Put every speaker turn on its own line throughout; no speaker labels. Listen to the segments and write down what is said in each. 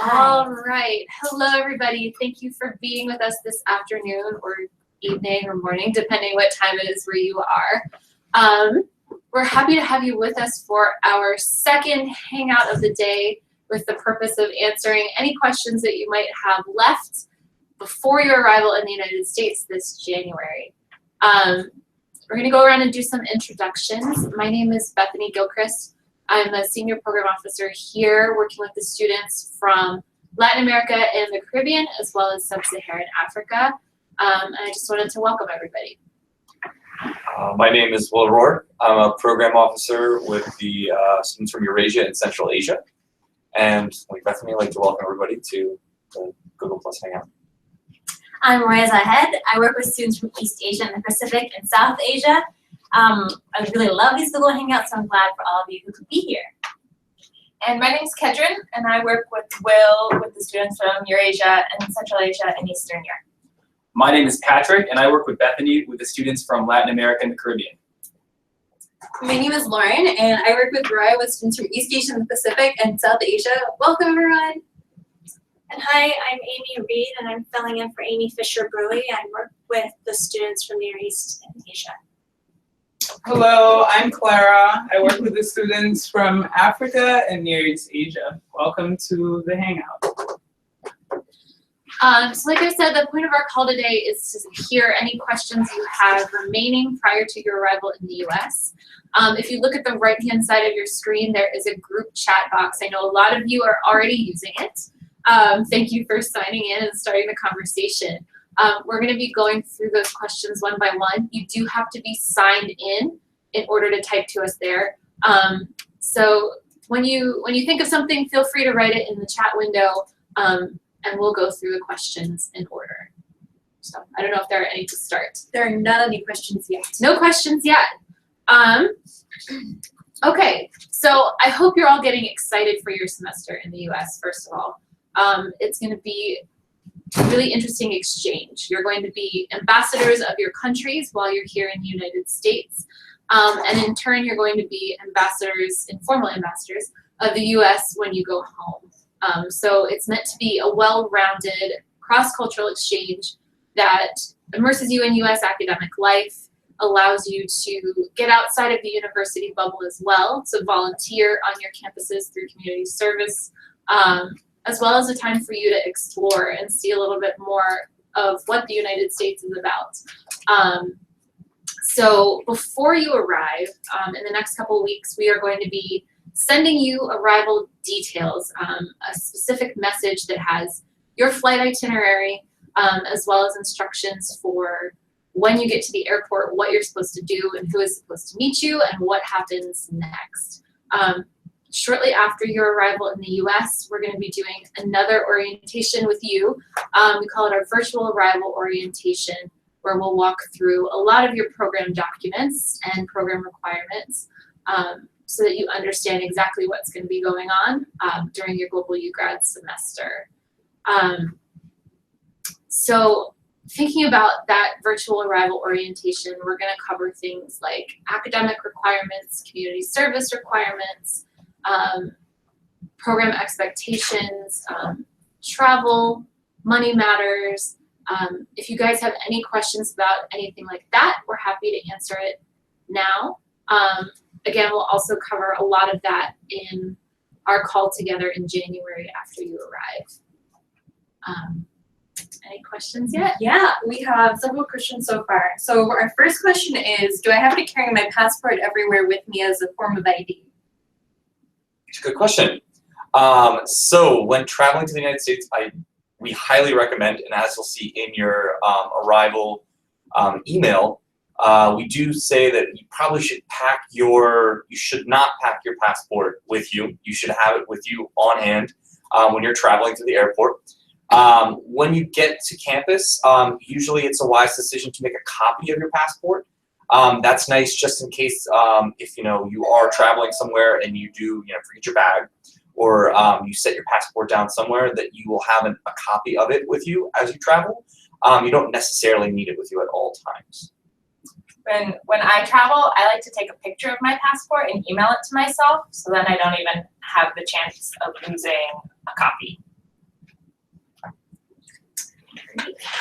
All right. Hello, everybody. Thank you for being with us this afternoon or evening or morning, depending what time it is where you are. We're happy to have you with us for our second hangout of the day with the purpose of answering any questions that you might have left before your arrival in the United States this January. We're going to go around and do some introductions. My name is Bethany Gilchrist. I'm a senior program officer here working with the students from Latin America and the Caribbean, as well as sub-Saharan Africa. And I just wanted to welcome everybody.
My name is Will Rohr. I'm a program officer with the students from Eurasia and Central Asia. And we'd definitely like to welcome everybody to the Google Plus Hangout.
I'm Roya Zahed. I work with students from East Asia and the Pacific and South Asia. I really love these Google Hangouts, so I'm glad for all of you who could be here.
And my name is Kedrin, and I work with Will with the students from Eurasia and Central Asia and Eastern Europe.
My name is Patrick, and I work with Bethany with the students from Latin America and the Caribbean.
My name is Lauren, and I work with Roy with students from East Asia and the Pacific and South Asia. Welcome, everyone.
And hi, I'm Amy Reed, and I'm filling in for Amy Fisher-Bruley. I work with the students from Near East and Asia.
Hello, I'm Clara. I work with the students from Africa and Near East Asia. Welcome to the Hangout.
So like I said, the point of our call today is to hear any questions you have remaining prior to your arrival in the US. If you look at the right-hand side of your screen, there is a group chat box. I know a lot of you are already using it. Thank you for signing in and starting the conversation. We're going to be going through those questions one by one. You do have to be signed in order to type to us there. So when you think of something, feel free to write it in the chat window. And we'll go through the questions in order. So I don't know if there are any to start.
There are not any questions yet.
No questions yet. Okay, so I hope you're all getting excited for your semester in the US, first of all. It's going to be a really interesting exchange. You're going to be ambassadors of your countries while you're here in the United States. And in turn, you're going to be ambassadors, informal ambassadors, of the US when you go home. So it's meant to be a well-rounded cross-cultural exchange that immerses you in US academic life, allows you to get outside of the university bubble as well, so volunteer on your campuses through community service, as well as a time for you to explore and see a little bit more of what the United States is about. So before you arrive, in the next couple of weeks, we are going to be sending you arrival details, a specific message that has your flight itinerary, as well as instructions for when you get to the airport, what you're supposed to do and who is supposed to meet you and what happens next. Shortly after your arrival in the US, we're going to be doing another orientation with you. We call it our virtual arrival orientation, where we'll walk through a lot of your program documents and program requirements, so that you understand exactly what's going to be going on during your Global UGRAD semester. So thinking about that virtual arrival orientation, we're going to cover things like academic requirements, community service requirements, program expectations, travel, money matters. If you guys have any questions about anything like that, we're happy to answer it now. Again, we'll also cover a lot of that in our call together in January after you arrive. Any questions yet?
Yeah, we have several questions so far. So our first question is, do I have to carry my passport everywhere with me as a form of ID?
It's a good question. So when traveling to the United States, we highly recommend, and as you'll see in your arrival email, we do say that you probably should you should not pack your passport with you. You should have it with you on hand when you're traveling to the airport. When you get to campus, usually it's a wise decision to make a copy of your passport. That's nice just in case if you are traveling somewhere and you do forget your bag, or you set your passport down somewhere, that you will have a copy of it with you as you travel. You don't necessarily need it with you at all times.
When I travel, I like to take a picture of my passport and email it to myself, so then I don't even have the chance of losing a copy.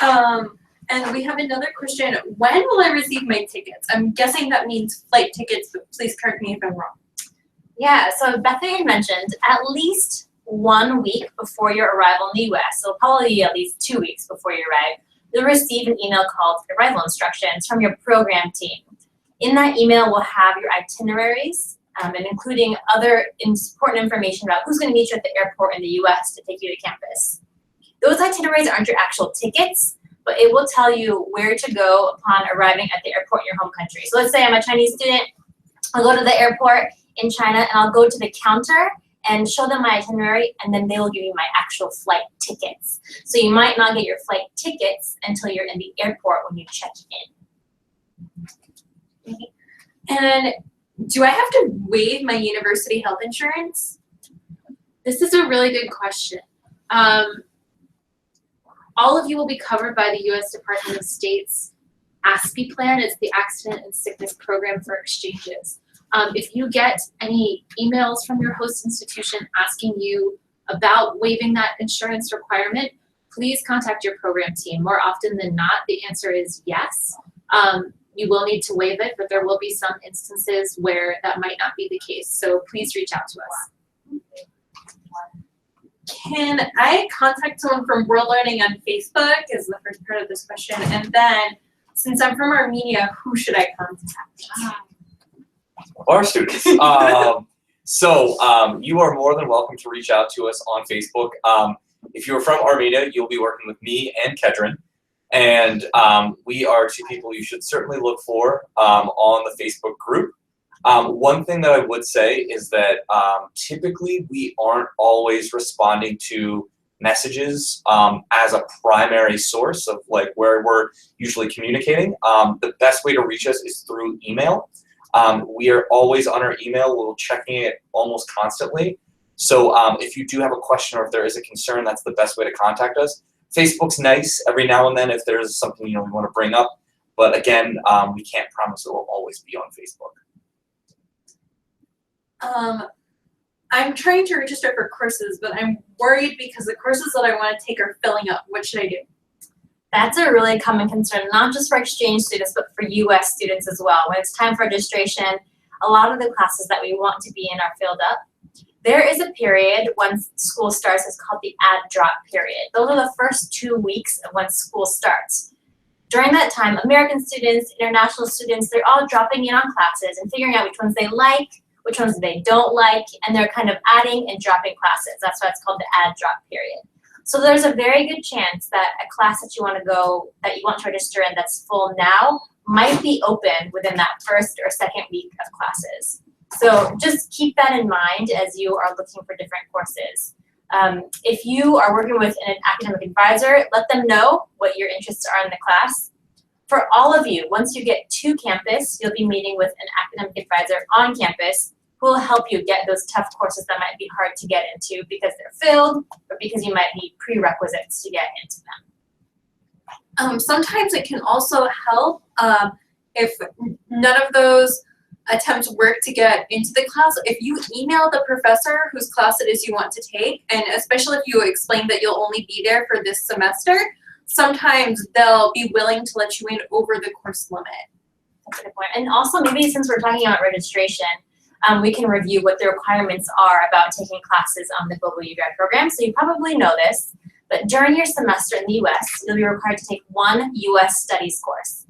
And we have another question. When will I receive my tickets? I'm guessing that means flight tickets, but please correct me if I'm wrong.
Yeah, so Bethany had mentioned at least 1 week before your arrival in the US, so probably at least 2 weeks before you arrive, you'll receive an email called arrival instructions from your program team. In that email, we'll have your itineraries and including other important information about who's going to meet you at the airport in the US to take you to campus. Those itineraries aren't your actual tickets, but it will tell you where to go upon arriving at the airport in your home country. So let's say I'm a Chinese student, I'll go to the airport in China and I'll go to the counter and show them my itinerary, and then they will give you my actual flight tickets. So you might not get your flight tickets until you're in the airport when you check in.
And do I have to waive my university health insurance?
This is a really good question. All of you will be covered by the U.S. Department of State's ASPE plan. It's the Accident and Sickness Program for Exchanges. If you get any emails from your host institution asking you about waiving that insurance requirement, please contact your program team. More often than not, the answer is yes. You will need to waive it, but there will be some instances where that might not be the case. So please reach out to us.
Can I contact someone from World Learning on Facebook is the first part of this question. And then, since I'm from Armenia, who should I contact?
Our students. You are more than welcome to reach out to us on Facebook. If you're from Armenia, you'll be working with me and Kedron. And we are two people you should certainly look for on the Facebook group. One thing that I would say is that typically we aren't always responding to messages as a primary source of like where we're usually communicating. The best way to reach us is through email. We are always on our email. We're checking it almost constantly. So if you do have a question or if there is a concern, that's the best way to contact us. Facebook's nice every now and then if there's something we want to bring up. But again, we can't promise it will always be on Facebook.
I'm trying to register for courses, but I'm worried because the courses that I want to take are filling up. What should I do?
That's a really common concern, not just for exchange students, but for US students as well. When it's time for registration, a lot of the classes that we want to be in are filled up. There is a period when school starts, it's called the adddrop period. Those are the first 2 weeks of when school starts. During that time, American students, international students, they're all dropping in on classes and figuring out which ones they like, which ones they don't like, and they're kind of adding and dropping classes. That's why it's called the adddrop period. So there's a very good chance that a class that you want to go, that you want to register in that's full now, might be open within that first or second week of classes. So just keep that in mind as you are looking for different courses. If you are working with an academic advisor, let them know what your interests are in the class. For all of you, once you get to campus, you'll be meeting with an academic advisor on campus who will help you get those tough courses that might be hard to get into because they're filled or because you might need prerequisites to get into them.
Sometimes it can also help if none of those attempts work to get into the class. If you email the professor whose class it is you want to take, and especially if you explain that you'll only be there for this semester, sometimes they'll be willing to let you in over the course limit.
That's a good point. And also maybe since we're talking about registration, we can review what the requirements are about taking classes on the Global UGRAD program. So you probably know this, but during your semester in the US, you'll be required to take one US studies course.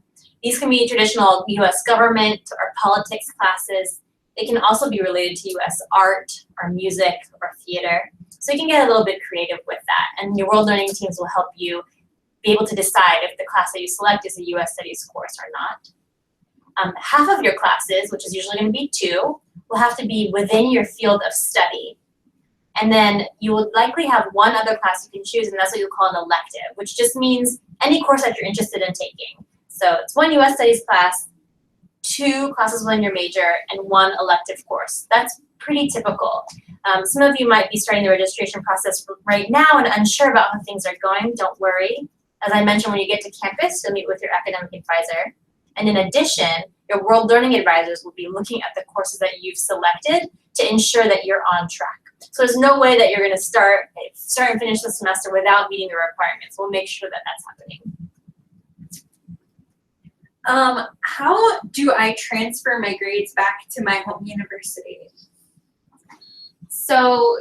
These can be traditional US government or politics classes. They can also be related to US art or music or theater. So you can get a little bit creative with that. And your World Learning teams will help you be able to decide if the class that you select is a US studies course or not. Half of your classes, which is usually going to be 2, will have to be within your field of study. And then you will likely have one other class you can choose, and that's what you'll call an elective, which just means any course that you're interested in taking. So it's 1 US studies class, 2 classes within your major, and 1 elective course. That's pretty typical. Some of you might be starting the registration process right now and unsure about how things are going. Don't worry. As I mentioned, when you get to campus, you'll meet with your academic advisor. And in addition, your World Learning advisors will be looking at the courses that you've selected to ensure that you're on track. So there's no way that you're gonna start and finish the semester without meeting the requirements. We'll make sure that that's happening.
How do I transfer my grades back to my home university?
So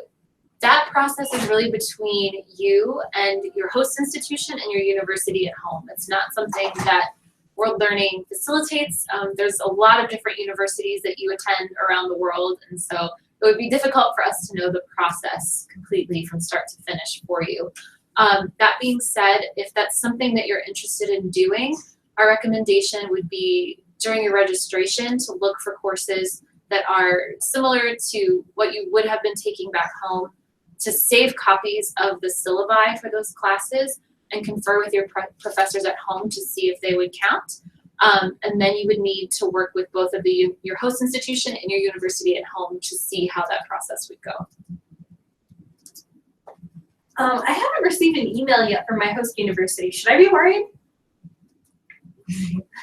that process is really between you and your host institution and your university at home. It's not something that World Learning facilitates. There's a lot of different universities that you attend around the world, and so it would be difficult for us to know the process completely from start to finish for you. That being said, if that's something that you're interested in doing, our recommendation would be during your registration to look for courses that are similar to what you would have been taking back home, to save copies of the syllabi for those classes and confer with your professors at home to see if they would count. And then you would need to work with both of your host institution and your university at home to see how that process would go.
I haven't received an email yet from my host university. Should I be worried?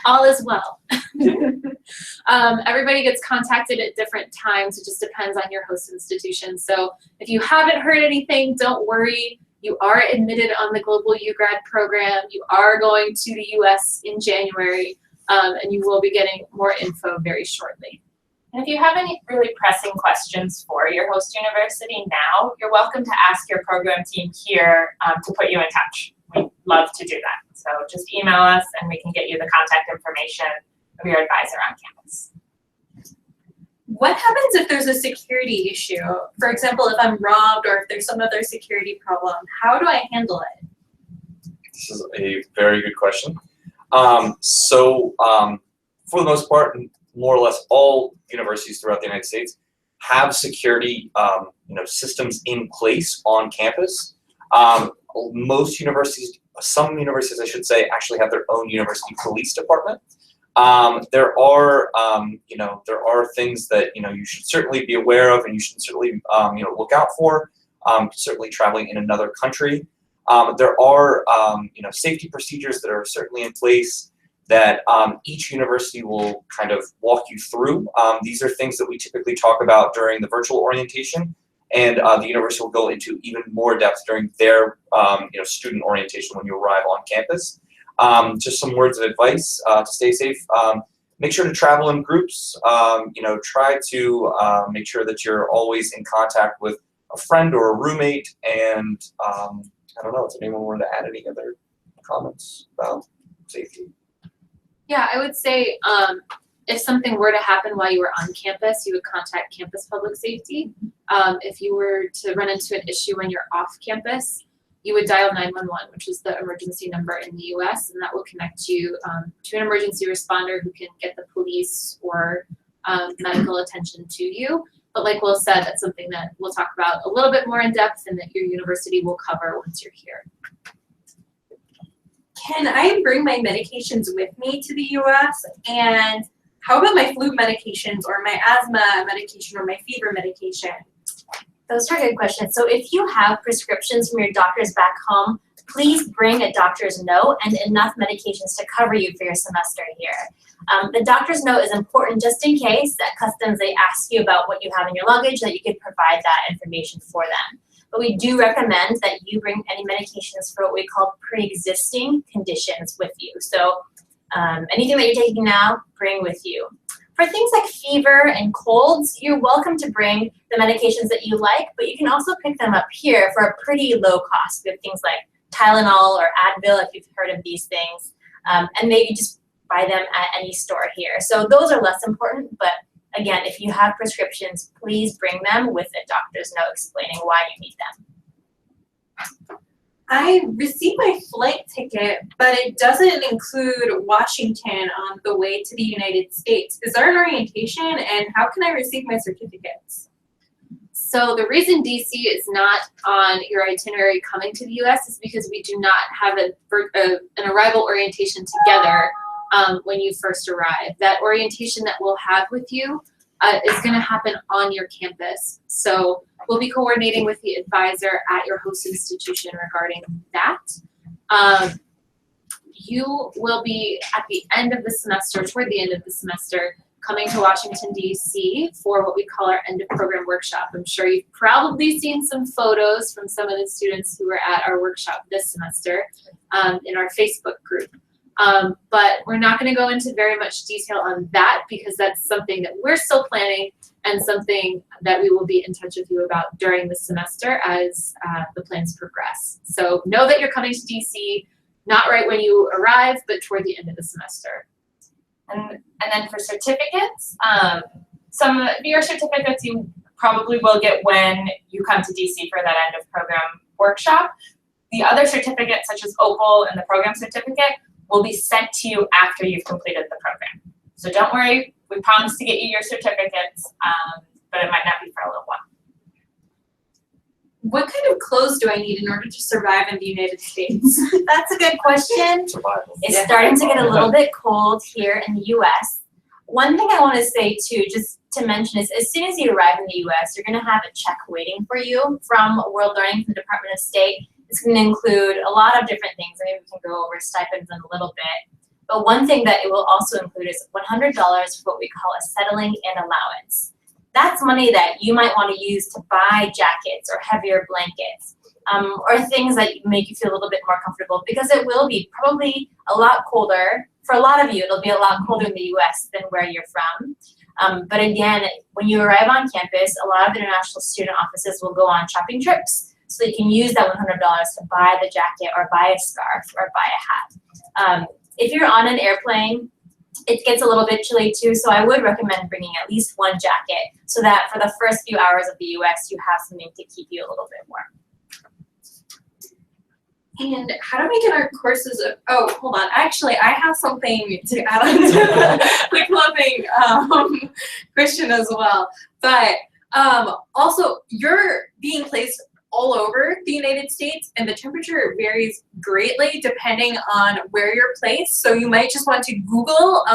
All is well. Everybody gets contacted at different times. It just depends on your host institution. So if you haven't heard anything, don't worry. You are admitted on the Global UGRAD program. You are going to the US in January, and you will be getting more info very shortly.
And if you have any really pressing questions for your host university now, you're welcome to ask your program team here to put you in touch. We'd love to do that. So just email us and we can get you the contact information of your advisor on campus.
What happens if there's a security issue? For example, if I'm robbed or if there's some other security problem, how do I handle it?
This is a very good question. For the most part, more or less all universities throughout the United States have security systems in place on campus. Most universities, some universities I should say, actually have their own university police department. There are things that you should certainly be aware of and you should certainly look out for. Certainly traveling in another country, there are safety procedures that are certainly in place that each university will kind of walk you through. These are things that we typically talk about during the virtual orientation, and the university will go into even more depth during their student orientation when you arrive on campus. Just some words of advice to stay safe. Make sure to travel in groups. Try to make sure that you're always in contact with a friend or a roommate. And I don't know, if anyone wanted to add any other comments about safety.
Yeah, I would say if something were to happen while you were on campus, you would contact campus public safety. If you were to run into an issue when you're off campus, you would dial 911, which is the emergency number in the US, and that will connect you to an emergency responder who can get the police or medical attention to you. But like Will said, that's something that we'll talk about a little bit more in depth and that your university will cover once you're here.
Can I bring my medications with me to the US? And how about my flu medications or my asthma medication or my fever medication?
Those are good questions. So if you have prescriptions from your doctors back home, please bring a doctor's note and enough medications to cover you for your semester here. The doctor's note is important just in case at customs they ask you about what you have in your luggage, that you could provide that information for them. But we do recommend that you bring any medications for what we call pre-existing conditions with you. So anything that you're taking now, bring with you. For things like fever and colds, you're welcome to bring the medications that you like, but you can also pick them up here for a pretty low cost. We have things like Tylenol or Advil, if you've heard of these things, and maybe just buy them at any store here. So those are less important, but again, if you have prescriptions, please bring them with a doctor's note explaining why you need them.
I received my flight ticket, but it doesn't include Washington on the way to the United States. Is there an orientation, and how can I receive my certificates?
So the reason DC is not on your itinerary coming to the US is because we do not have an arrival orientation together when you first arrive. That orientation that we'll have with you is going to happen on your campus. So we'll be coordinating with the advisor at your host institution regarding that. You will be at the end of the semester, toward the end of the semester, coming to Washington, D.C. for what we call our end of program workshop. I'm sure you've probably seen some photos from some of the students who were at our workshop this semester in our Facebook group. But we're not going to go into very much detail on that because that's something that we're still planning and something that we will be in touch with you about during the semester as the plans progress. So know that you're coming to DC, not right when you arrive, but toward the end of the semester.
And then for certificates, some of your certificates you probably will get when you come to DC for that end of program workshop. The other certificates, such as OPAL and the program certificate, will be sent to you after you've completed the program. So don't worry, we promise to get you your certificates, but it might not be for a little while.
What kind of clothes do I need in order to survive in the United States?
That's a good question.
Survival.
It's starting to get a little bit cold here in the US. One thing I want to say too, just to mention, is as soon as you arrive in the US, you're going to have a check waiting for you from World Learning, from the Department of State. It's going to include a lot of different things. I mean, we can go over stipends in a little bit. But one thing that it will also include is $100 for what we call a settling in allowance. That's money that you might want to use to buy jackets or heavier blankets, or things that make you feel a little bit more comfortable, because it will be probably a lot colder. For a lot of you, it'll be a lot colder in the US than where you're from. But again, when you arrive on campus, a lot of international student offices will go on shopping trips, so you can use that $100 to buy the jacket or buy a scarf or buy a hat. If you're on an airplane, it gets a little bit chilly too, so I would recommend bringing at least one jacket so that for the first few hours of the US, you have something to keep you a little bit warm.
And how do we get our courses oh, hold on. Actually, I have something to add on to the clothing question as well. But also, you're being placed all over the United States, and the temperature varies greatly depending on where you're placed. So you might just want to Google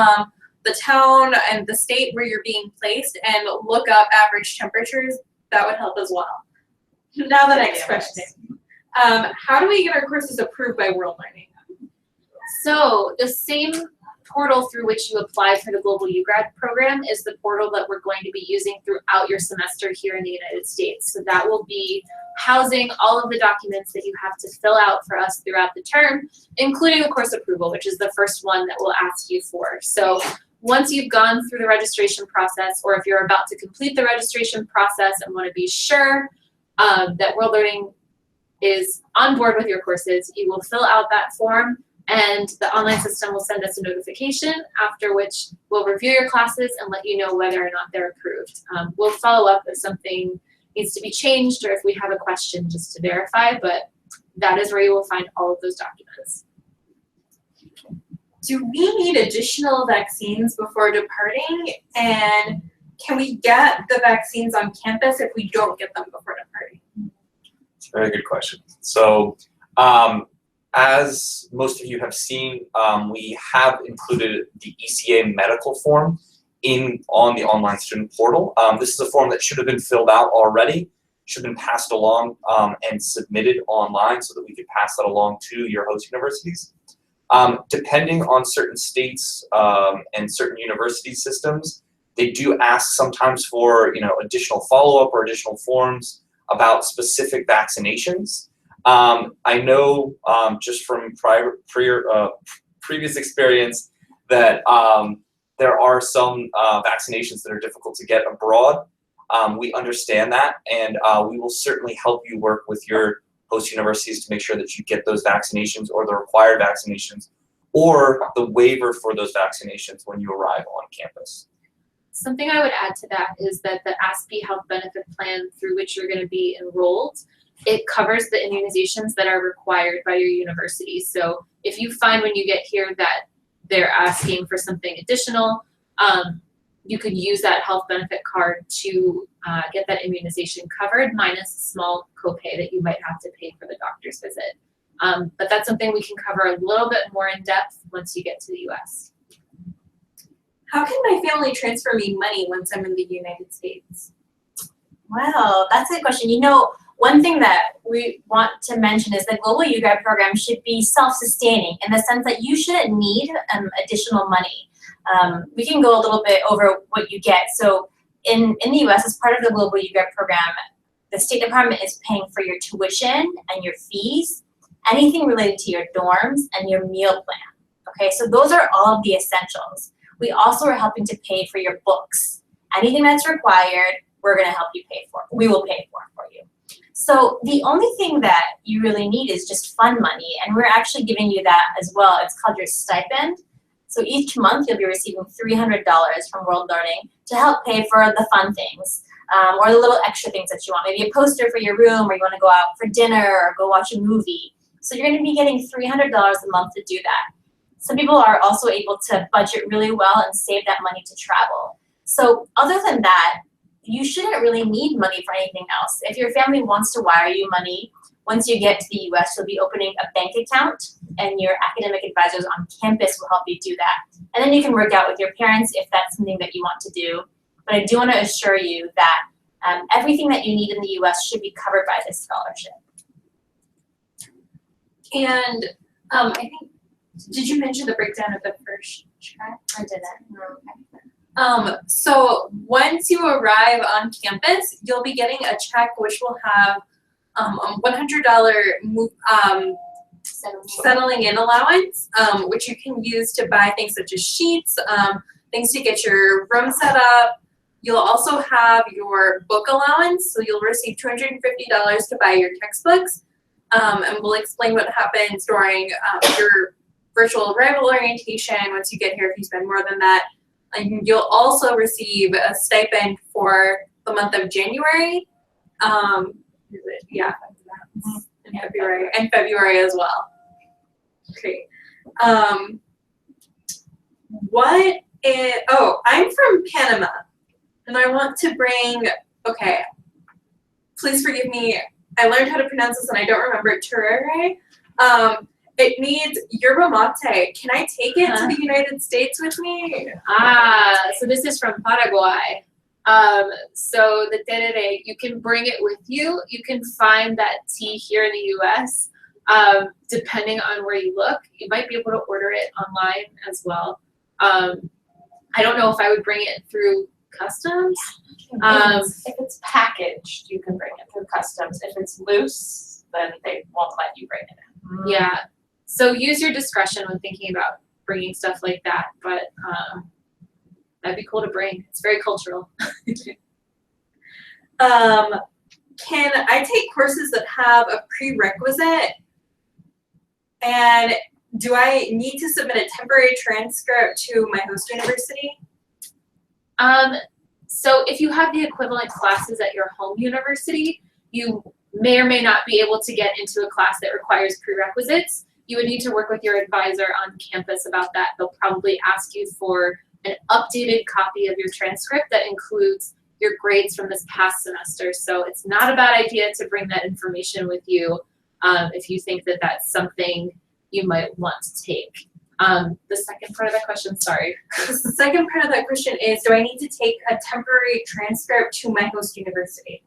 the town and the state where you're being placed and look up average temperatures. That would help as well. Now the next question. How do we get our courses approved by World Learning?
So the same portal through which you apply for the Global UGRAD program is the portal that we're going to be using throughout your semester here in the United States. So that will be housing all of the documents that you have to fill out for us throughout the term, including the course approval, which is the first one that we'll ask you for. So once you've gone through the registration process, or if you're about to complete the registration process and want to be sure that World Learning is on board with your courses, you will fill out that form, and the online system will send us a notification, after which we'll review your classes and let you know whether or not they're approved. We'll follow up if something needs to be changed or if we have a question just to verify, but that is where you will find all of those documents.
Do we need additional vaccines before departing? And can we get the vaccines on campus if we don't get them before departing?
It's a very good question. So, as most of you have seen, we have included the ECA medical form on the online student portal. This is a form that should have been filled out already, should have been passed along and submitted online so that we could pass that along to your host universities. Depending on certain states and certain university systems, they do ask sometimes for additional follow-up or additional forms about specific vaccinations. I know just from previous experience that there are some vaccinations that are difficult to get abroad. We understand that, and we will certainly help you work with your host universities to make sure that you get those vaccinations or the required vaccinations or the waiver for those vaccinations when you arrive on campus.
Something I would add to that is that the ASPE health benefit plan through which you're going to be enrolled, it covers the immunizations that are required by your university. So if you find when you get here that they're asking for something additional, you could use that health benefit card to get that immunization covered, minus a small copay that you might have to pay for the doctor's visit. But that's something we can cover a little bit more in depth once you get to the US.
How can my family transfer me money once I'm in the United States?
Well, that's a good question. One thing that we want to mention is the Global UGRAD program should be self-sustaining in the sense that you shouldn't need additional money. We can go a little bit over what you get. So in the US, as part of the Global UGRAD program, the State Department is paying for your tuition and your fees, anything related to your dorms and your meal plan. Okay, so those are all of the essentials. We also are helping to pay for your books. Anything that's required, we're gonna help you pay for. We will pay for you. So the only thing that you really need is just fund money, and we're actually giving you that as well. It's called your stipend. So each month you'll be receiving $300 from World Learning to help pay for the fun things, or the little extra things that you want. Maybe a poster for your room, or you wanna go out for dinner or go watch a movie. So you're gonna be getting $300 a month to do that. Some people are also able to budget really well and save that money to travel. So other than that, you shouldn't really need money for anything else. If your family wants to wire you money, once you get to the US, you'll be opening a bank account, and your academic advisors on campus will help you do that. And then you can work out with your parents if that's something that you want to do. But I do want to assure you that everything that you need in the US should be covered by this scholarship.
And I think, did you mention the breakdown of the first track?
I didn't. No.
So once you arrive on campus, you'll be getting a check which will have a $100 settling in allowance, which you can use to buy things such as sheets, things to get your room set up. You'll also have your book allowance, so you'll receive $250 to buy your textbooks, and we'll explain what happens during your virtual arrival orientation once you get here if you spend more than that. And you'll also receive a stipend for the month of January. Yeah, in February, and February as well. Great. I'm from Panama, and I want to bring, okay, please forgive me, I learned how to pronounce this and I don't remember it, Turere. It needs yerba mate. Can I take it to the United States with me?
So this is from Paraguay. So the tereré, you can bring it with you. You can find that tea here in the US. Depending on where you look, you might be able to order it online as well. I don't know if I would bring it through customs.
If it's packaged, you can bring it through customs. If it's loose, then they won't let you bring it in.
Yeah. So use your discretion when thinking about bringing stuff like that, but that'd be cool to bring. It's very cultural.
Can I take courses that have a prerequisite? And do I need to submit a temporary transcript to my host university?
So if you have the equivalent classes at your home university, you may or may not be able to get into a class that requires prerequisites. You would need to work with your advisor on campus about that. They'll probably ask you for an updated copy of your transcript that includes your grades from this past semester. So it's not a bad idea to bring that information with you if you think that that's something you might want to take. The second part of that question, sorry.
The second part of that question is, do I need to take a temporary transcript to my host university?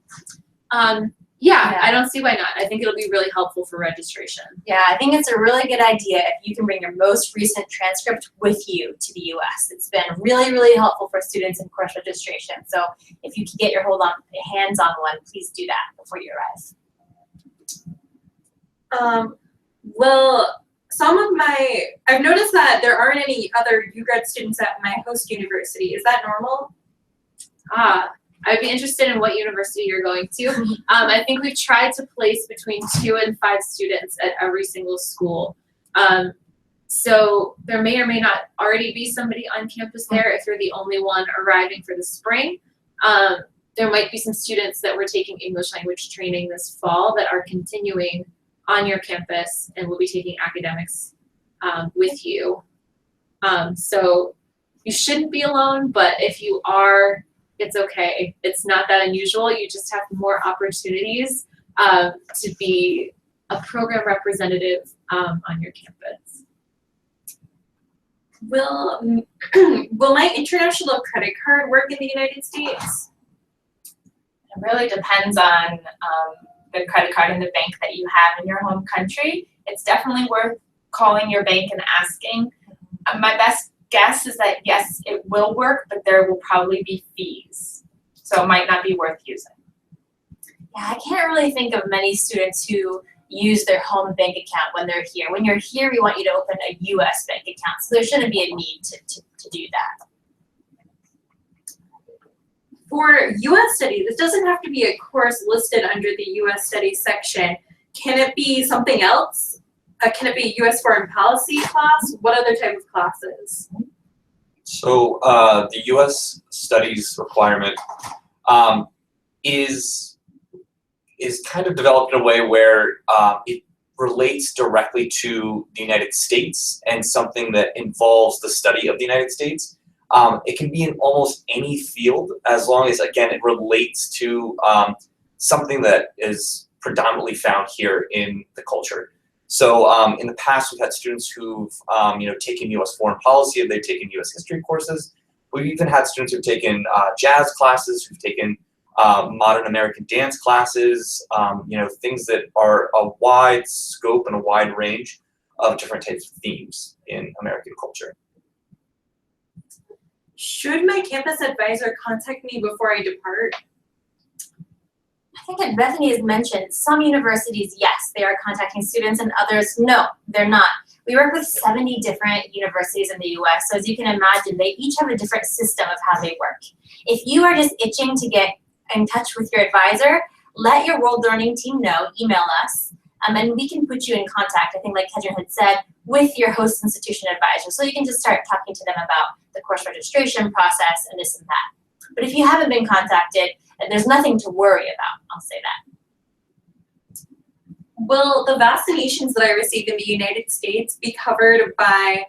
Yeah, I don't see why not. I think it'll be really helpful for registration.
Yeah, I think it's a really good idea if you can bring your most recent transcript with you to the US. It's been really, really helpful for students in course registration. So if you can get your hands on one, please do that before you arrive. I've noticed that there aren't any other UGRAD students at my host university. Is that normal?
I'd be interested in what university you're going to. I think we've tried to place between 2 and 5 students at every single school. So there may or may not already be somebody on campus there if you're the only one arriving for the spring. There might be some students that were taking English language training this fall that are continuing on your campus and will be taking academics with you. So you shouldn't be alone, but if you are, it's okay. It's not that unusual. You just have more opportunities to be a program representative on your campus.
Will my international credit card work in the United States?
It really depends on the credit card and the bank that you have in your home country. It's definitely worth calling your bank and asking. My best guess is that yes, it will work, but there will probably be fees. So it might not be worth using.
Yeah, I can't really think of many students who use their home bank account when they're here. When you're here, we want you to open a US bank account, so there shouldn't be a need to do that.
For US studies, it doesn't have to be a course listed under the US studies section. Can it be something else? Can it be a US foreign policy class? What other type of classes?
So the U.S. studies requirement is kind of developed in a way where it relates directly to the United States and something that involves the study of the United States. It can be in almost any field as long as, again, it relates to something that is predominantly found here in the culture. So in the past, we've had students who've taken U.S. foreign policy, and they've taken U.S. history courses. We've even had students who've taken jazz classes, who've taken modern American dance classes, things that are a wide scope and a wide range of different types of themes in American culture.
Should my campus advisor contact me before I depart?
I think as Bethany has mentioned, some universities, yes, they are contacting students, and others, no, they're not. We work with 70 different universities in the US, so as you can imagine, they each have a different system of how they work. If you are just itching to get in touch with your advisor, let your World Learning team know, email us, and we can put you in contact, I think like Kedron had said, with your host institution advisor. So you can just start talking to them about the course registration process and this and that. But if you haven't been contacted, there's nothing to worry about, I'll say that.
Will the vaccinations that I receive in the United States be covered by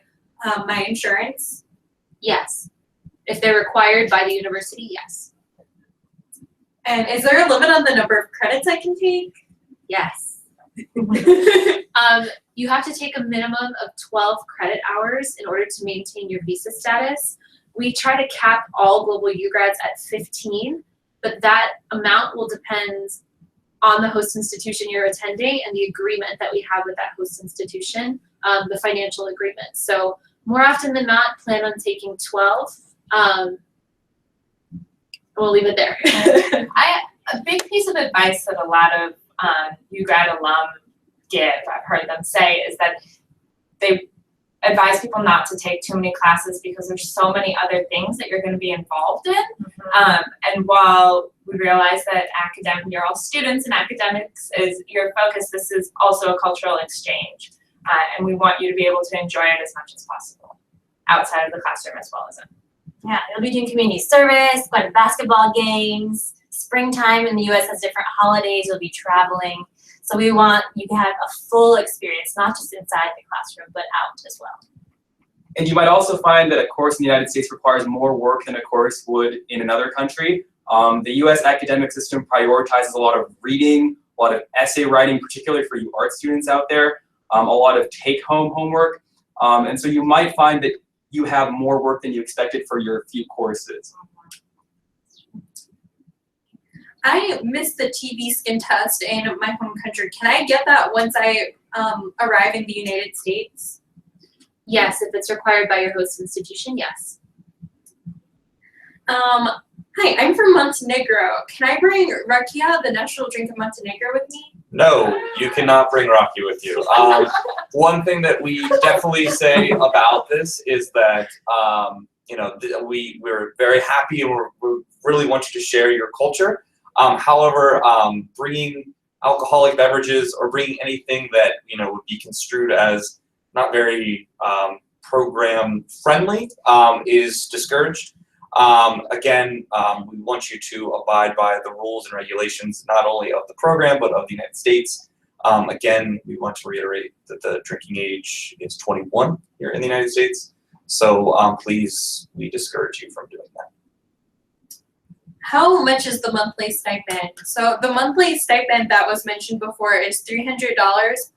my insurance?
Yes. If they're required by the university, yes.
And is there a limit on the number of credits I can take?
Yes. You have to take a minimum of 12 credit hours in order to maintain your visa status. We try to cap all Global UGRADs at 15, but that amount will depend on the host institution you're attending and the agreement that we have with that host institution, the financial agreement. So more often than not, plan on taking 12. We'll leave it there.
A big piece of advice that a lot of UGRAD alum give, I've heard them say, is that they advise people not to take too many classes because there's so many other things that you're going to be involved in. And while we realize that you're all students and academics is your focus, this is also a cultural exchange. And we want you to be able to enjoy it as much as possible outside of the classroom as well as in.
Yeah, you'll be doing community service, going to basketball games. Springtime in the US has different holidays, you'll be traveling. So we want you to have a full experience, not just inside the classroom, but out as well.
And you might also find that a course in the United States requires more work than a course would in another country. The US academic system prioritizes a lot of reading, a lot of essay writing, particularly for you art students out there, a lot of take-home homework. And so you might find that you have more work than you expected for your few courses.
I missed the TB skin test in my home country. Can I get that once I arrive in the United States?
Yes, if it's required by your host institution, yes.
Hi, I'm from Montenegro. Can I bring rakia, the national drink of Montenegro, with me?
No, you cannot bring Rocky with you. One thing that we definitely say about this is that we're very happy and we really want you to share your culture. However, bringing alcoholic beverages or bringing anything that would be construed as not very program friendly is discouraged. Again, we want you to abide by the rules and regulations not only of the program but of the United States. Again, we want to reiterate that the drinking age is 21 here in the United States. So please, we discourage you from doing that.
How much is the monthly stipend? So the monthly stipend that was mentioned before is $300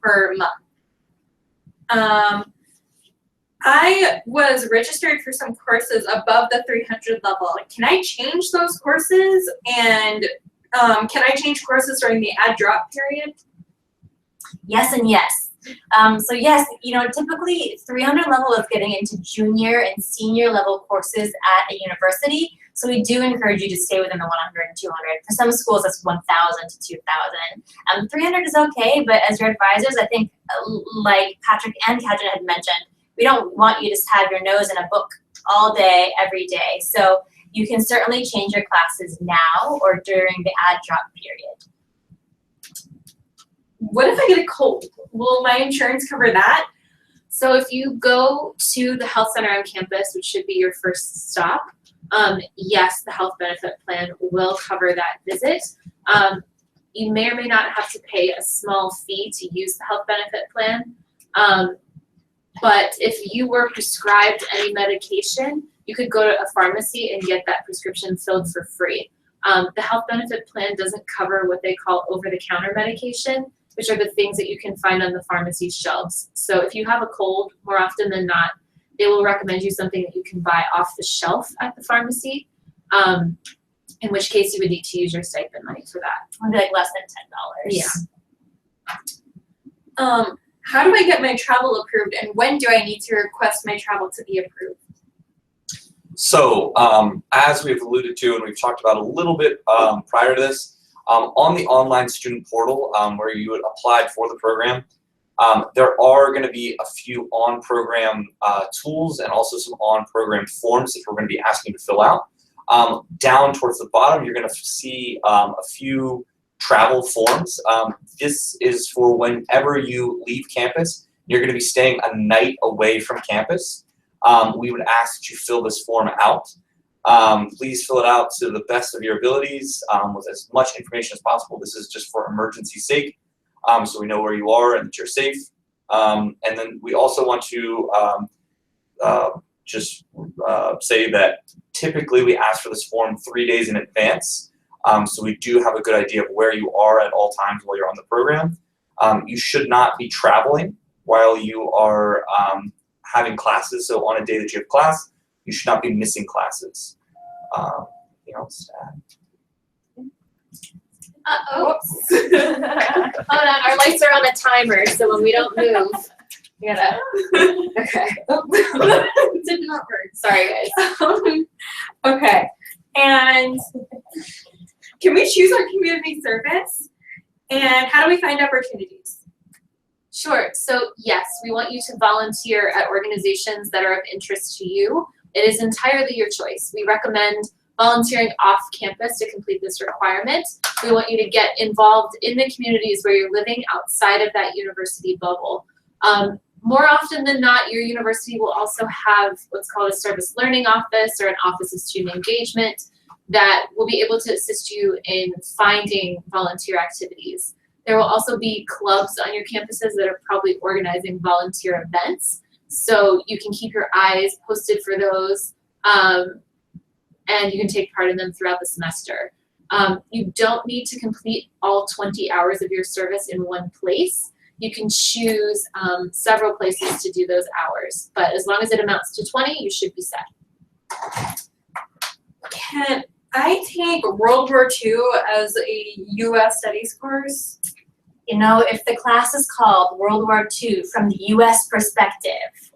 per month. I was registered for some courses above the 300 level. Can I change those courses? And can I change courses during the adddrop period?
Yes and yes. So yes, typically 300 level is getting into junior and senior level courses at a university. So we do encourage you to stay within the 100 and 200. For some schools, that's 1,000 to 2,000. 300 is okay, but as your advisors, I think, like Patrick and Katrin had mentioned, we don't want you to just have your nose in a book all day, every day. So you can certainly change your classes now or during the adddrop period.
What if I get a cold? Will my insurance cover that? So if you go to the health center on campus, which should be your first stop, yes, the health benefit plan will cover that visit. You may or may not have to pay a small fee to use the health benefit plan. But if you were prescribed any medication, you could go to a pharmacy and get that prescription filled for free. The health benefit plan doesn't cover what they call over-the-counter medication, which are the things that you can find on the pharmacy shelves. So if you have a cold, more often than not, they will recommend you something that you can buy off the shelf at the pharmacy, in which case you would need to use your stipend money for that.
It would be like less than $10.
Yeah.
How do I get my travel approved, and when do I need to request my travel to be approved?
So as we've alluded to and we've talked about a little bit prior to this, on the online student portal where you had applied for the program, there are going to be a few on-program tools and also some on-program forms that we're going to be asking you to fill out. Down towards the bottom, you're going to see a few travel forms. This is for whenever you leave campus, you're going to be staying a night away from campus. We would ask that you fill this form out. Please fill it out to the best of your abilities with as much information as possible. This is just for emergency sake, so we know where you are and that you're safe. And then we also want to say that typically we ask for this form 3 days in advance. So we do have a good idea of where you are at all times while you're on the program. You should not be traveling while you are having classes. So on a day that you have class, you should not be missing classes. Anything else to add?
Oops. Hold on, our lights are on a timer, so when we don't move, we gotta. Okay.
Did not work.
Sorry, guys.
Okay, and can we choose our community service? And how do we find opportunities?
Sure. So yes, we want you to volunteer at organizations that are of interest to you. It is entirely your choice. We recommend volunteering off campus to complete this requirement. We want you to get involved in the communities where you're living outside of that university bubble. More often than not, your university will also have what's called a service learning office or an office of student engagement that will be able to assist you in finding volunteer activities. There will also be clubs on your campuses that are probably organizing volunteer events. So you can keep your eyes posted for those, and you can take part in them throughout the semester. You don't need to complete all 20 hours of your service in one place. You can choose several places to do those hours, but as long as it amounts to 20, you should be set.
Can I take World War II as a U.S. Studies course?
If the class is called World War II from the U.S. perspective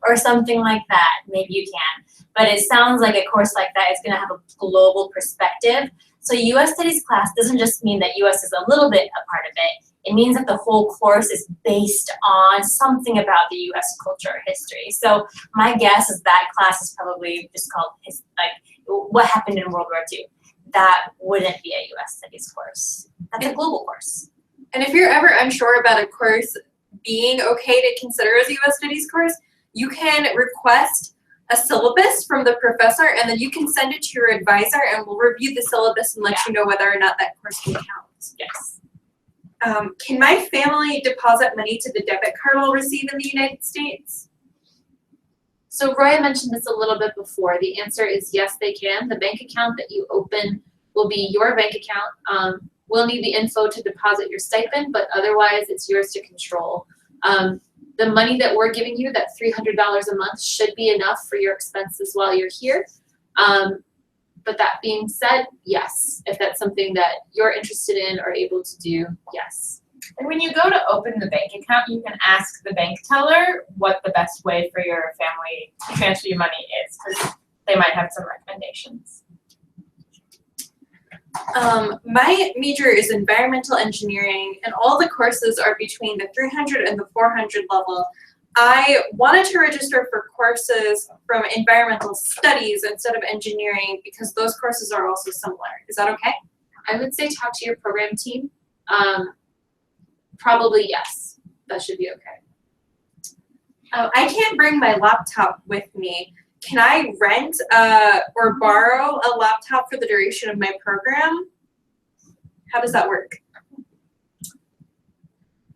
or something like that, maybe you can. But it sounds like a course like that is going to have a global perspective. So U.S. Studies class doesn't just mean that U.S. is a little bit a part of it. It means that the whole course is based on something about the U.S. culture or history. So my guess is that class is probably just called what happened in World War II. That wouldn't be a U.S. Studies course. That's a global course.
And if you're ever unsure about a course being okay to consider as a U.S. Studies course, you can request a syllabus from the professor, and then you can send it to your advisor, and we'll review the syllabus and let you know whether or not that course can count.
Yes.
Can my family deposit money to the debit card we'll receive in the United States?
So Roya mentioned this a little bit before. The answer is yes, they can. The bank account that you open will be your bank account. We'll need the info to deposit your stipend, but otherwise it's yours to control. The money that we're giving you, that $300 a month, should be enough for your expenses while you're here. But that being said, yes, if that's something that you're interested in or able to do, yes.
And when you go to open the bank account, you can ask the bank teller what the best way for your family to transfer you money is, because they might have some recommendations.
My major is environmental engineering, and all the courses are between the 300 and the 400 level. I wanted to register for courses from environmental studies instead of engineering because those courses are also similar. Is that okay?
I would say talk to your program team. Probably yes, that should be okay.
I can't bring my laptop with me. Can I rent or borrow a laptop for the duration of my program? How does that work?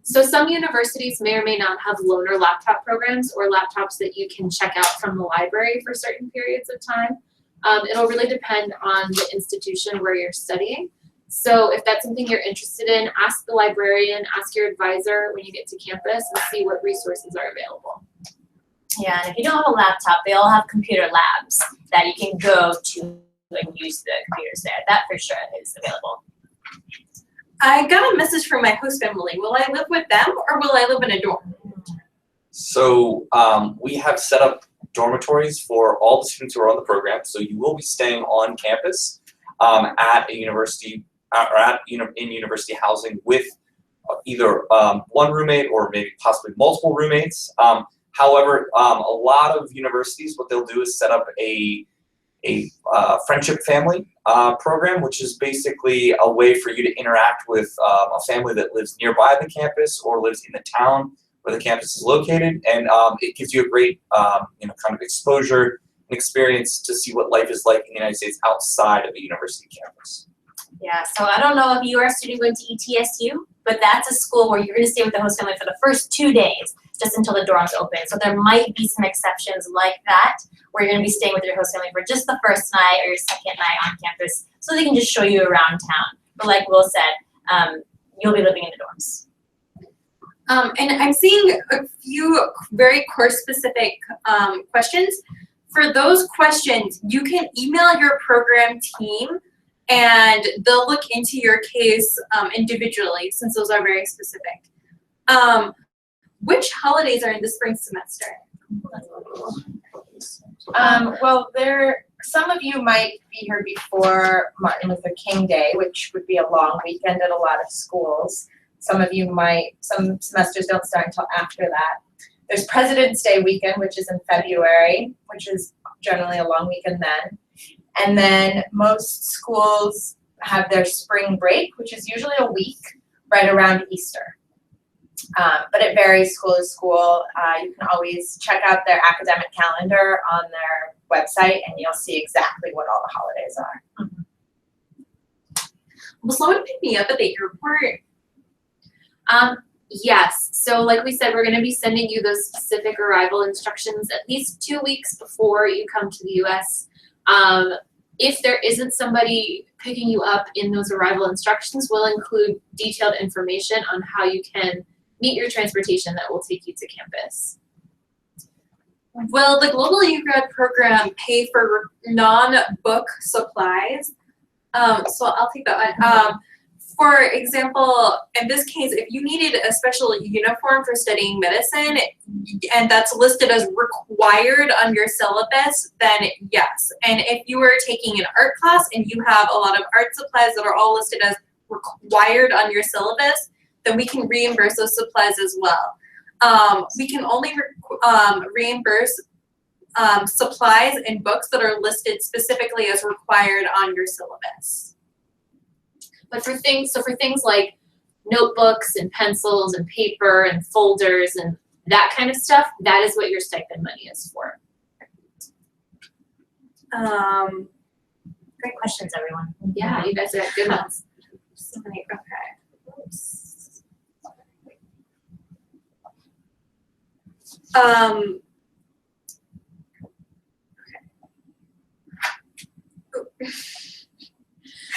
So some universities may or may not have loaner laptop programs or laptops that you can check out from the library for certain periods of time. It'll really depend on the institution where you're studying. So if that's something you're interested in, ask the librarian, ask your advisor when you get to campus and see what resources are available.
Yeah, and if you don't have a laptop, they all have computer labs that you can go to and use the computers there. That for sure is available.
I got a message from my host family. Will I live with them or will I live in a dorm?
So we have set up dormitories for all the students who are on the program. So you will be staying on campus at a university or in university housing with either one roommate or maybe possibly multiple roommates. However, a lot of universities, what they'll do is set up a friendship family program, which is basically a way for you to interact with a family that lives nearby the campus or lives in the town where the campus is located, and it gives you a great kind of exposure and experience to see what life is like in the United States outside of the university campus.
Yeah, so I don't know if you are a student going to ETSU, but that's a school where you're going to stay with the host family for the first 2 days, just until the dorms open. So there might be some exceptions like that, where you're going to be staying with your host family for just the first night or your second night on campus, so they can just show you around town. But like Will said, you'll be living in the dorms.
And I'm seeing a few very course-specific questions. For those questions, you can email your program team and they'll look into your case individually, since those are very specific. Which holidays are in the spring semester?
Well, some of you might be here before Martin Luther King Day, which would be a long weekend at a lot of schools. Some semesters don't start until after that. There's President's Day weekend, which is in February, which is generally a long weekend then. And then most schools have their spring break, which is usually a week right around Easter. But it varies school to school. You can always check out their academic calendar on their website and you'll see exactly what all the holidays are.
Will someone pick me up at the airport?
Yes, so like we said, we're going to be sending you those specific arrival instructions at least 2 weeks before you come to the US. If there isn't somebody picking you up in those arrival instructions, we'll include detailed information on how you can meet your transportation that will take you to campus.
Will the Global UGRAD program pay for non-book supplies? So I'll take that one. For example, in this case, if you needed a special uniform for studying medicine and that's listed as required on your syllabus, then yes. And if you were taking an art class and you have a lot of art supplies that are all listed as required on your syllabus, then we can reimburse those supplies as well. We can only reimburse supplies and books that are listed specifically as required on your syllabus.
But for things like notebooks and pencils and paper and folders and that kind of stuff, that is what your stipend money is for.
Great questions, everyone.
Yeah, you guys got good ones.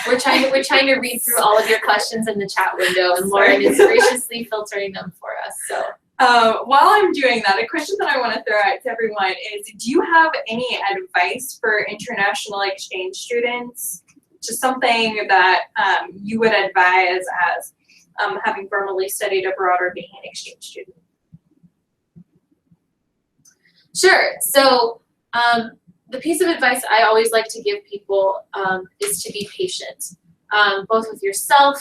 We're trying to read through all of your questions in the chat window, and Lauren is graciously filtering them for us. So
while I'm doing that, a question that I want to throw out to everyone is, do you have any advice for international exchange students? Just something that you would advise as having formally studied abroad or being an exchange student?
Sure. So the piece of advice I always like to give people is to be patient, both with yourself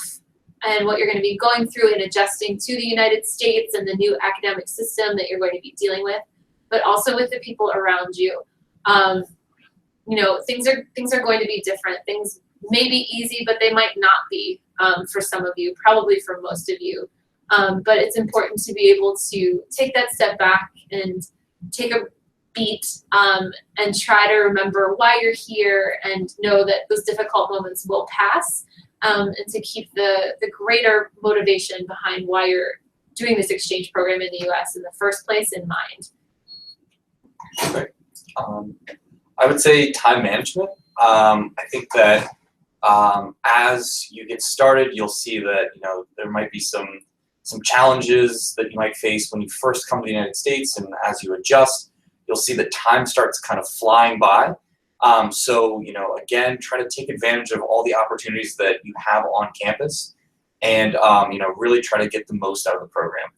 and what you're going to be going through and adjusting to the United States and the new academic system that you're going to be dealing with, but also with the people around you. You know, things are going to be different. Things may be easy, but they might not be for some of you, probably for most of you. But it's important to be able to take that step back and take a beat and try to remember why you're here and know that those difficult moments will pass, and to keep the greater motivation behind why you're doing this exchange program in the US in the first place in mind.
Okay. I would say time management. I think that as you get started, you'll see that there might be some challenges that you might face when you first come to the United States, and as you adjust, you'll see that time starts kind of flying by. So again, try to take advantage of all the opportunities that you have on campus, and really try to get the most out of the program.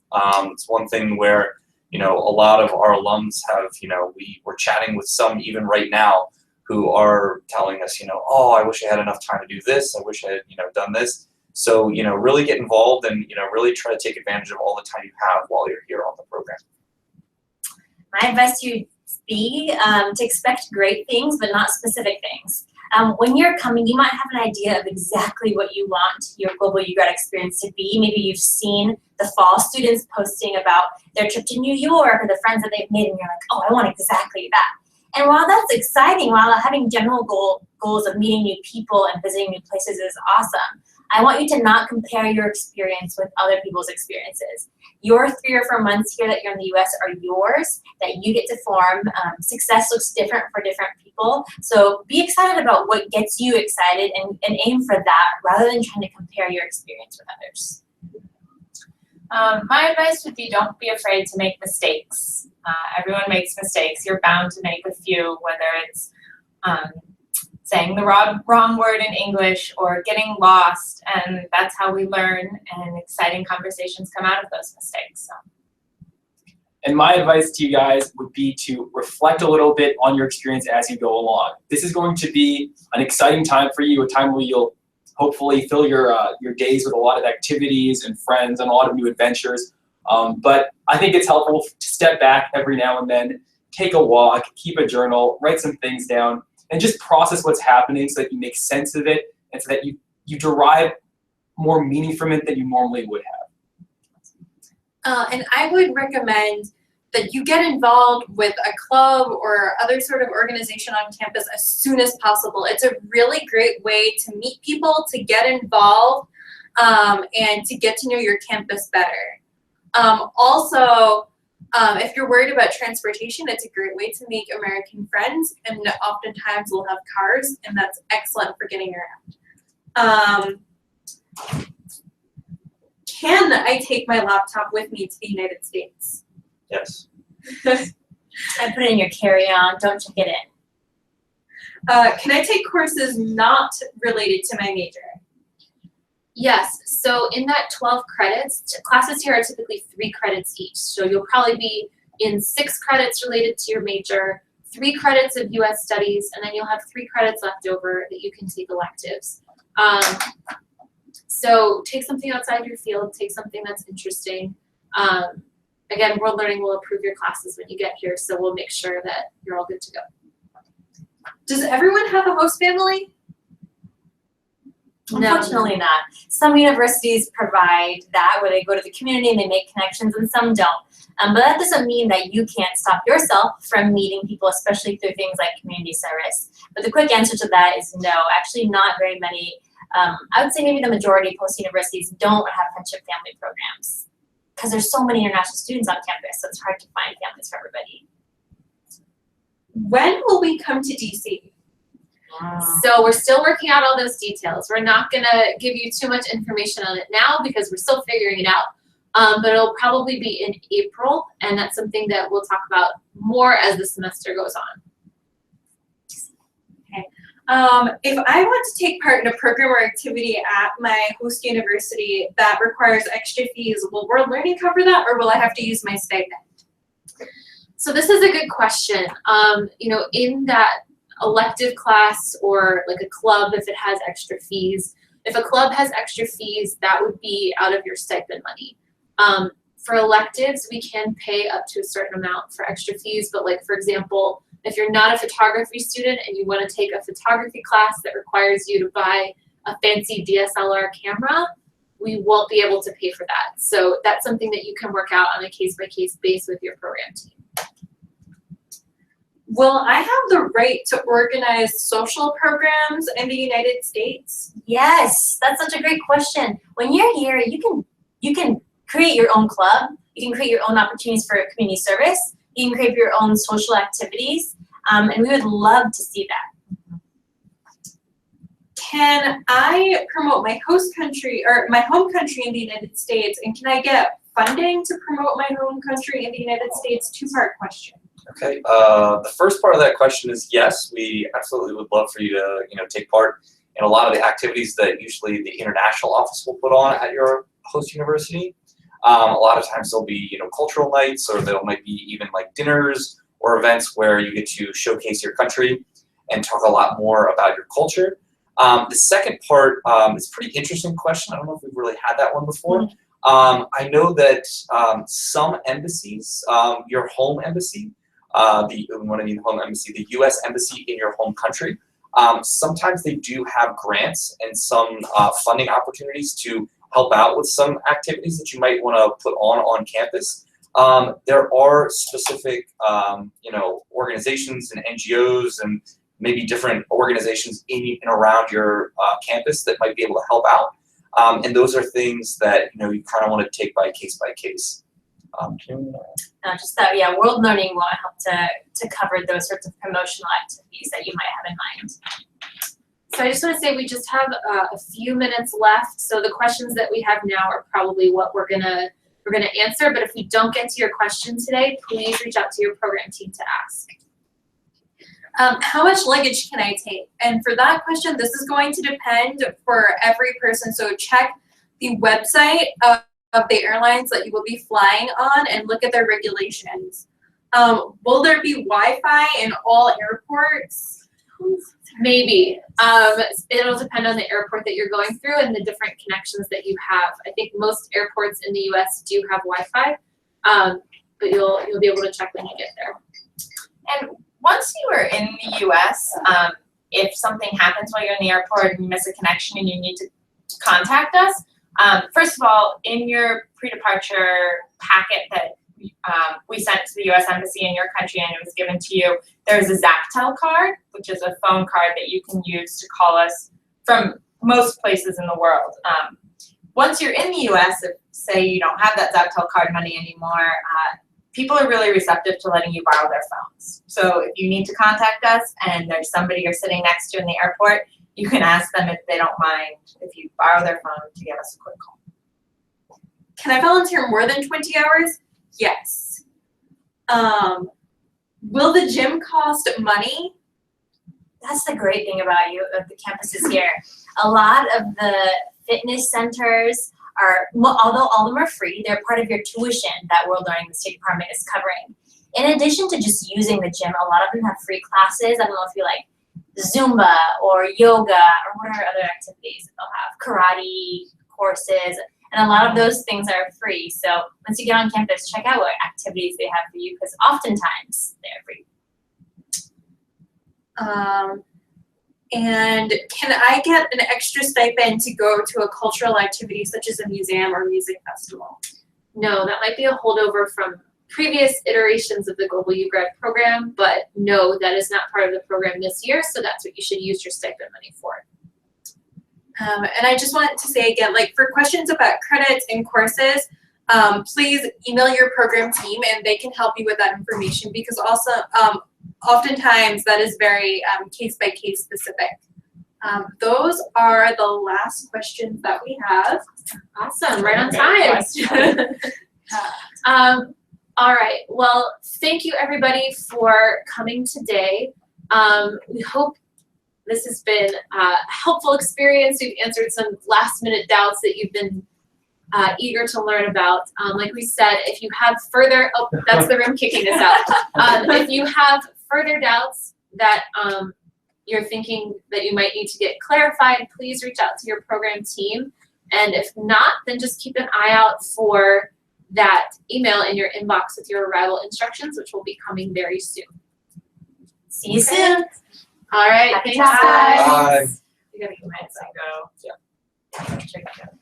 It's one thing where a lot of our alums have, we're chatting with some even right now who are telling us, oh, I wish I had enough time to do this. I wish I had, done this. So, really get involved and, really try to take advantage of all the time you have while you're here on the program.
My advice to you would be to expect great things, but not specific things. When you're coming, you might have an idea of exactly what you want your Global UGRAD experience to be. Maybe you've seen the fall students posting about their trip to New York or the friends that they've made, and you're like, oh, I want exactly that. And while that's exciting, while having general goals of meeting new people and visiting new places is awesome, I want you to not compare your experience with other people's experiences. Your 3 or 4 months here that you're in the US are yours, that you get to form. Success looks different for different people. So be excited about what gets you excited and aim for that rather than trying to compare your experience with others.
My advice would be don't be afraid to make mistakes. Everyone makes mistakes. You're bound to make a few, whether it's saying the wrong word in English or getting lost, and that's how we learn, and exciting conversations come out of those mistakes. So.
And my advice to you guys would be to reflect a little bit on your experience as you go along. This is going to be an exciting time for you, a time where you'll hopefully fill your days with a lot of activities and friends and a lot of new adventures. But I think it's helpful to step back every now and then, take a walk, keep a journal, write some things down, and just process what's happening so that you make sense of it and so that you derive more meaning from it than you normally would have.
And I would recommend that you get involved with a club or other sort of organization on campus as soon as possible. It's a really great way to meet people, to get involved, and to get to know your campus better. Also, if you're worried about transportation, it's a great way to make American friends, and oftentimes we'll have cars, and that's excellent for getting around. Can I take my laptop with me to the United States?
Yes.
I put it in your carry-on, don't check it in.
Can I take courses not related to my major?
Yes, so in that 12 credits, classes here are typically 3 credits each. So you'll probably be in 6 credits related to your major, 3 credits of US studies, and then you'll have 3 credits left over that you can take electives. So take something outside your field, take something that's interesting. Again, World Learning will approve your classes when you get here, so we'll make sure that you're all good to go.
Does everyone have a host family?
Unfortunately not. Some universities provide that where they go to the community and they make connections, and some don't. But that doesn't mean that you can't stop yourself from meeting people, especially through things like community service. But the quick answer to that is no. Actually, not very many. I would say maybe the majority of post-universities don't have friendship family programs because there's so many international students on campus, so it's hard to find families for everybody.
When will we come to DC?
So we're still working out all those details. We're not gonna give you too much information on it now because we're still figuring it out. But it'll probably be in April, and that's something that we'll talk about more as the semester goes on.
Okay. If I want to take part in a program or activity at my host university that requires extra fees, will World Learning cover that, or will I have to use my stipend?
So this is a good question. You know, in that elective class or like a club, if it has extra fees, if a club has extra fees, that would be out of your stipend money. For electives, we can pay up to a certain amount for extra fees, but like, for example, if you're not a photography student and you want to take a photography class that requires you to buy a fancy DSLR camera, we won't be able to pay for that. So that's something that you can work out on a case-by-case basis with your program team.
Will I have the right to organize social programs in the United States?
Yes, that's such a great question. When you're here, you can create your own club. You can create your own opportunities for community service. You can create your own social activities, and we would love to see that.
Can I promote my host country or my home country in the United States, and can I get funding to promote my home country in the United States? Two-part question.
Okay, the first part of that question is yes, we absolutely would love for you to take part in a lot of the activities that usually the international office will put on at your host university. A lot of times there'll be cultural nights, or there might be even like dinners or events where you get to showcase your country and talk a lot more about your culture. The second part is a pretty interesting question. I don't know if we've really had that one before. I know that some embassies, your home embassy, the U.S. embassy in your home country, sometimes they do have grants and some funding opportunities to help out with some activities that you might want to put on campus. There are specific, organizations and NGOs and maybe different organizations in and around your campus that might be able to help out. And those are things that you kind of want to take by case.
Just that, yeah, World Learning will help to cover those sorts of promotional activities that you might have in mind.
So I just want to say we just have a few minutes left. So the questions that we have now are probably what we're gonna answer. But if we don't get to your question today, please reach out to your program team to ask.
How much luggage can I take? And for that question, this is going to depend for every person. So check the website of the airlines that you will be flying on and look at their regulations. Will there be Wi-Fi in all airports?
Maybe. It'll depend on the airport that you're going through and the different connections that you have. I think most airports in the U.S. do have Wi-Fi, but you'll be able to check when you get there.
And once you are in the U.S., if something happens while you're in the airport and you miss a connection and you need to contact us, first of all, in your pre-departure packet that we sent to the U.S. Embassy in your country and it was given to you, there's a Zaptel card, which is a phone card that you can use to call us from most places in the world. Once you're in the U.S., if, say, you don't have that Zaptel card money anymore, people are really receptive to letting you borrow their phones. So if you need to contact us and there's somebody you're sitting next to in the airport, you can ask them if they don't mind if you borrow their phone to give us a quick call.
Can I volunteer more than 20 hours? Yes. Will the gym cost money?
That's the great thing about the campuses here. A lot of the fitness centers are, although all of them are free, they're part of your tuition that World Learning, the State Department, is covering. In addition to just using the gym, a lot of them have free classes. I don't know if you like Zumba or yoga or what are other activities that they'll have, karate courses, and a lot of those things are free. So once you get on campus, check out what activities they have for you because oftentimes they're free.
And can I get an extra stipend to go to a cultural activity such as a museum or music festival?
No, that might be a holdover from previous iterations of the Global UGRAD program, but no, that is not part of the program this year, so that's what you should use your stipend money for.
And I just want to say again, like for questions about credits and courses, please email your program team and they can help you with that information because also oftentimes that is very case-by-case specific. Those are the last questions that we have.
Awesome, right on time. All right, well, thank you everybody for coming today. We hope This has been a helpful experience. We've answered some last-minute doubts that you've been eager to learn about. Like we said, if you have further, oh, that's the room kicking us out. If you have further doubts that you're thinking that you might need to get clarified, please reach out to your program team. And if not, then just keep an eye out for that email in your inbox with your arrival instructions, which will be coming very soon.
See you soon.
All right,
Happy
thanks, guys.
Bye.
You gotta get my go.
Yeah.
Check it out.